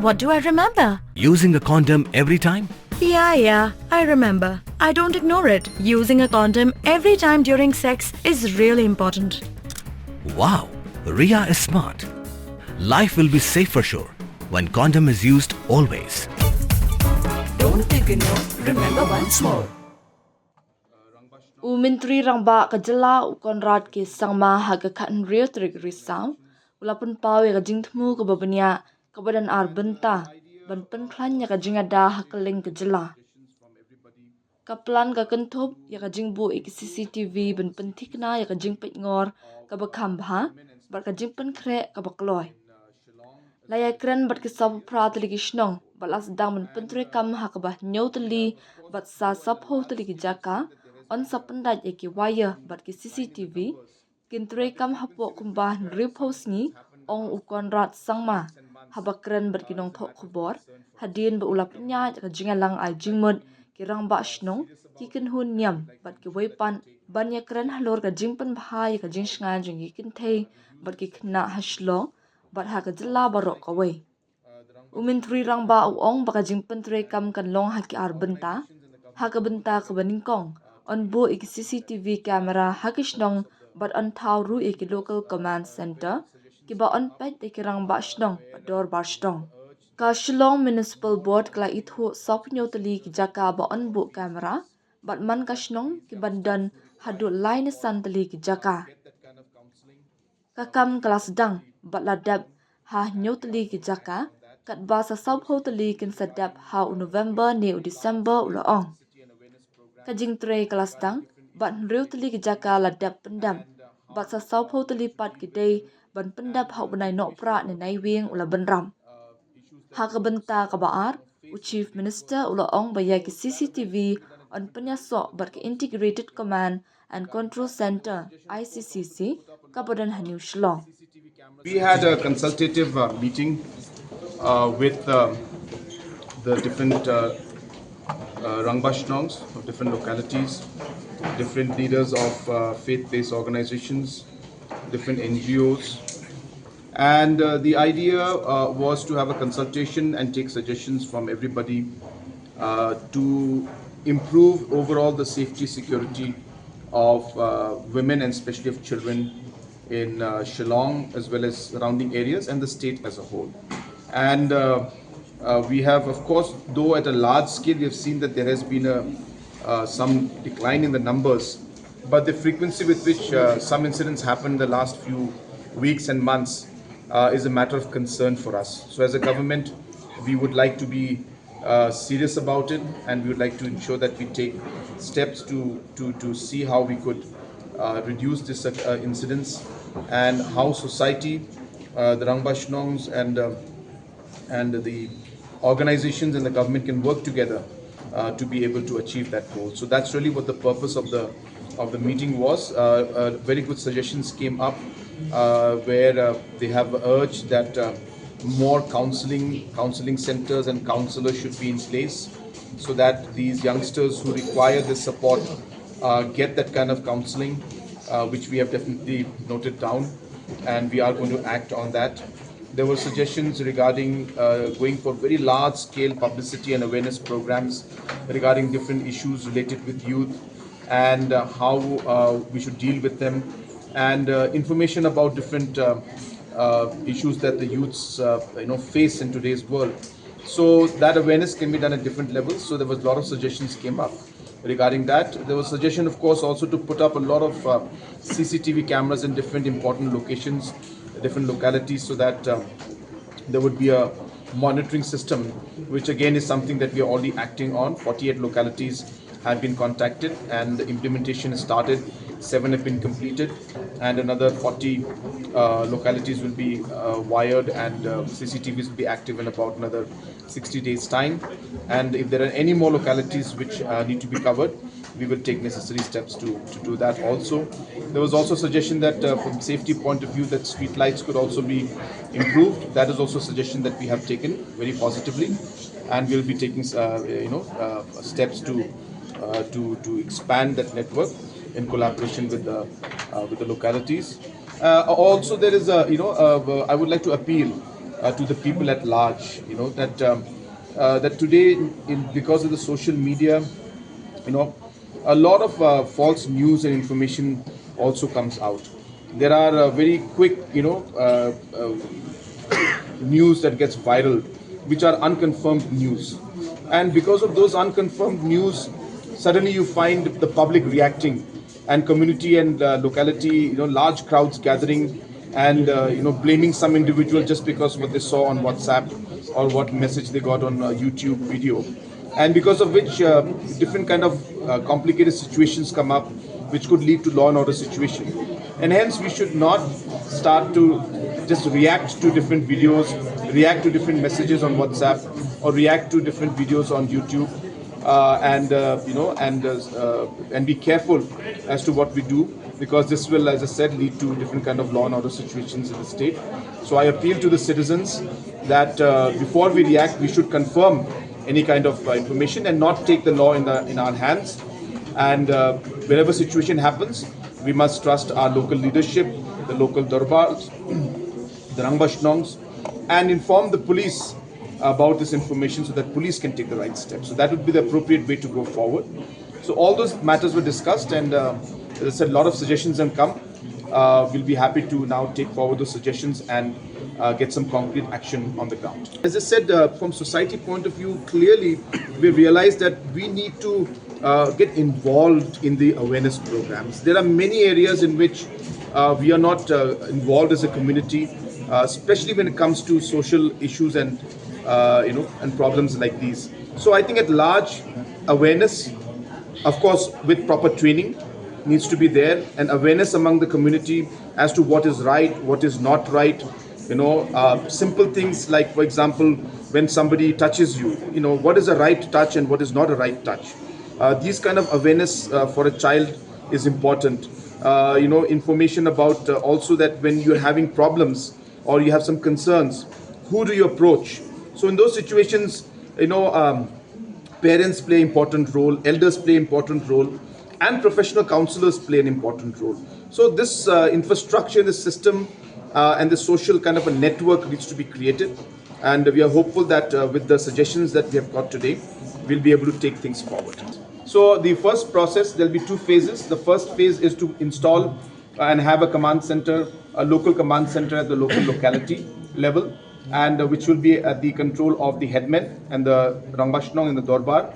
What do I remember? Using a condom every time? Yeah, I remember. I don't ignore it. Using a condom every time during sex is really important. Wow, Ria is smart. Life will be safe for sure when condom is used always. Don't ignore, remember once more. Menteri Rangba Kajala Konrad ke sangma haga khan real trik risau ulapun pawe ka jingthmu ka babanya kabadan arbenta ban penklan ya ka jingada hakaling kajala kaplan ka kenthop ya ka jingbu ik CCTV ban pentikna ya ka jingpet ngor ka bakham bha bar ka jingpen kre ka bakloi laya kren bat ke sab prat ligi shnong balas dang ban pentre kam hakabah nyotli bat sa sap ho tli jaka on sapanda eki wire bat ki CCTV kynthei kam hapo kumba repos ni ong ukon rat sangma habakren bat kinong tho khobor hadin ba ulapnya ka jingalang ai jingmod ki rangba shnong ki kinhun nyam bat ki weipan banya kren halor ka jingpan bhai ka jing shngain jingi kynthei bat ki khynnah ha Shillong bat ha ka jilla barok ka wei Menteri Rangba ong baka jingpan tre kam kan long haki arbenta haka benta ka baningkong on bo ik CCTV camera hakishnong but on thau ru ik local command center ki ba on pet ik Rangba shnong dor bar shnong ka Shillong municipal board kla ithu sopnyo tali ki jaka ba on bo camera but man ka shnong ki bandan hadu line santali ki jaka kakam kelas dang but ladab ha nyotli ki jaka kat ba sa sab hoteli kin sadap ha November ne December ulaong kajing tre kelas dang but reutli ki jaka ladab pendam but sa sab hoteli pat ki day ban pendap ha benai nok pra ne nai wing ula benram ha ka benta ka baar chief minister ulaong baya ki CCTV on penyaso but ki integrated command and control center ICCC kabadan hanu Shillong. We had a consultative meeting with the different Rangba shnongs of different localities, different leaders of faith-based organizations, different NGOs. And the idea was to have a consultation and take suggestions from everybody to improve overall the safety security of women and especially of children in Shillong as well as surrounding areas and the state as a whole. And we have, of course, though at a large scale, we have seen that there has been some decline in the numbers, but the frequency with which some incidents happened in the last few weeks and months is a matter of concern for us. So as a government, we would like to be serious about it, and we would like to ensure that we take steps to see how we could reduce this incidents and how society, the Rangba shnongs and the organizations and the government can work together to be able to achieve that goal. So that's really what the purpose of the meeting was. Very good suggestions came up where they have urged that more counseling centers and counselors should be in place so that these youngsters who require this support get that kind of counseling, which we have definitely noted down, and we are going to act on that. There were suggestions regarding going for very large-scale publicity and awareness programs regarding different issues related with youth and how we should deal with them, and information about different issues that the youths face in today's world. So that awareness can be done at different levels. So there was a lot of suggestions came up regarding that. There was suggestion, of course, also to put up a lot of CCTV cameras in different important locations, different localities, so that there would be a monitoring system, which again is something that we are already acting on. 48 localities have been contacted and the implementation has started. 7 have been completed and another 40 localities will be wired, and CCTVs will be active in about another 60 days time. And if there are any more localities which need to be covered, we will take necessary steps to do that also. There was also a suggestion that from safety point of view that street lights could also be improved. That is also a suggestion that we have taken very positively, and we'll be taking steps to expand that network in collaboration with the localities. Also, there is I would like to appeal to the people at large. That today, because of the social media, a lot of false news and information also comes out. There are very quick, news that gets viral, which are unconfirmed news. And because of those unconfirmed news, suddenly you find the public reacting, and community and locality, large crowds gathering, and blaming some individual just because what they saw on WhatsApp or what message they got on YouTube video, and because of which different kind of complicated situations come up, which could lead to law and order situation. And hence we should not start to just react to different videos, react to different messages on WhatsApp, or react to different videos on YouTube, and be careful as to what we do, because this will, as I said, lead to different kind of law and order situations in the state. So I appeal to the citizens that before we react, we should confirm any kind of information and not take the law in our hands. And wherever situation happens, we must trust our local leadership, the local darbars, the shnongs, and inform the police about this information so that police can take the right steps. So that would be the appropriate way to go forward. So all those matters were discussed, and as I said, a lot of suggestions have come. We'll be happy to now take forward those suggestions and get some concrete action on the ground. As I said, from society point of view, clearly we realize that we need to get involved in the awareness programs. There are many areas in which we are not involved as a community, especially when it comes to social issues and and problems like these. So I think at large, awareness, of course, with proper training, needs to be there, and awareness among the community as to what is right, what is not right. Simple things like, for example, when somebody touches you, what is a right touch and what is not a right touch. These kind of awareness for a child is important. Information about also that when you're having problems or you have some concerns, who do you approach? So in those situations, parents play important role, elders play important role, and professional counselors play an important role. So this infrastructure, this system, and the social kind of a network needs to be created. And we are hopeful that with the suggestions that we have got today, we'll be able to take things forward. So the first process, there'll be two phases. The first phase is to install and have a command center, a local command center at the local locality level, and which will be at the control of the headmen and the shnong and the dorbar.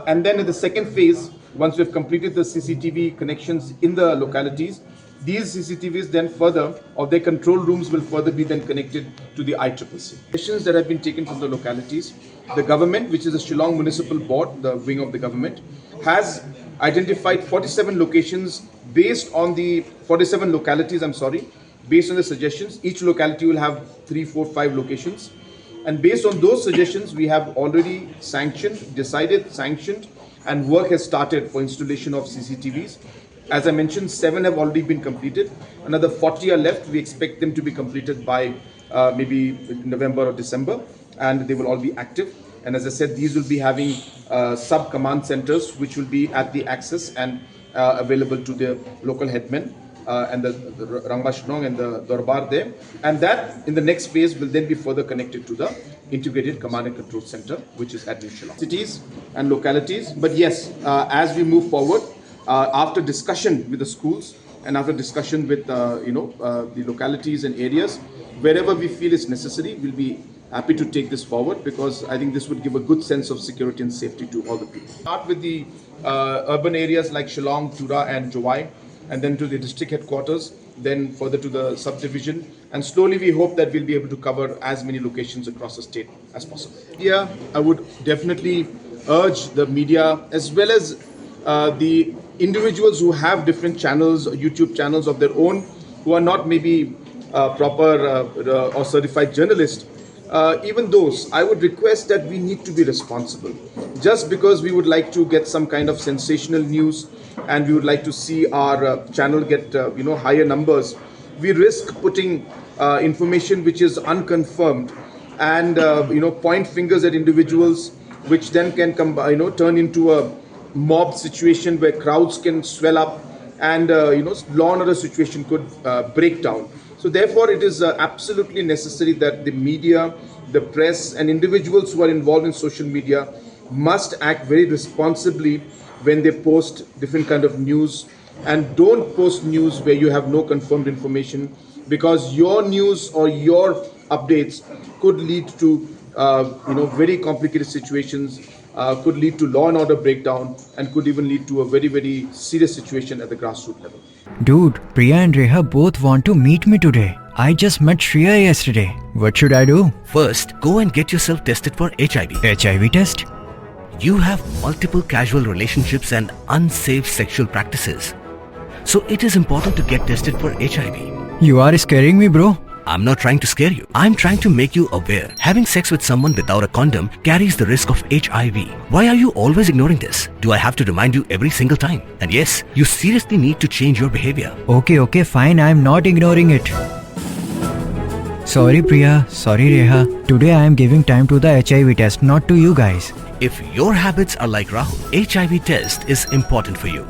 And then in the second phase, once we've completed the CCTV connections in the localities, these CCTVs then further, or their control rooms will further be then connected to the ICCC. Decisions that have been taken from the localities, the government, which is the Shillong Municipal Board, the wing of the government, has identified 47 locations based on the 47 localities, based on the suggestions. Each locality will have 3, 4, 5 locations. And based on those suggestions, we have already sanctioned, and work has started for installation of CCTVs. As I mentioned, 7 have already been completed. Another 40 are left. We expect them to be completed by maybe November or December, and they will all be active. And as I said, these will be having sub-command centers, which will be at the access and available to the local headmen and the shnong and the dorbar there. And that, in the next phase, will then be further connected to the integrated command and control center, which is at New Shillong. Cities and localities. But yes, as we move forward, after discussion with the schools and after discussion with the localities and areas, wherever we feel is necessary, we'll be happy to take this forward, because I think this would give a good sense of security and safety to all the people. Start with the urban areas like Shillong, Tura and Jowai, and then to the district headquarters, then further to the subdivision, and slowly we hope that we'll be able to cover as many locations across the state as possible. Yeah, I would definitely urge the media as well as the individuals who have different channels, YouTube channels of their own, who are not maybe proper or certified journalists, even those, I would request that we need to be responsible. Just because we would like to get some kind of sensational news and we would like to see our channel get higher numbers, we risk putting information which is unconfirmed and point fingers at individuals, which then can turn into a mob situation where crowds can swell up and law and order situation could break down. So therefore, it is absolutely necessary that the media, the press, and individuals who are involved in social media must act very responsibly when they post different kind of news, and don't post news where you have no confirmed information, because your news or your updates could lead to very complicated situations, could lead to law and order breakdown, and could even lead to a very, very serious situation at the grassroots level. Dude, Priya and Reha both want to meet me today. I just met Shreya yesterday. What should I do? First, go and get yourself tested for HIV. HIV test? You have multiple casual relationships and unsafe sexual practices. So it is important to get tested for HIV. You are scaring me, bro. I'm not trying to scare you. I'm trying to make you aware. Having sex with someone without a condom carries the risk of HIV. Why are you always ignoring this? Do I have to remind you every single time? And yes, you seriously need to change your behavior. Okay, fine. I'm not ignoring it. Sorry, Priya. Sorry, Reha. Today I am giving time to the HIV test, not to you guys. If your habits are like Rahul, HIV test is important for you.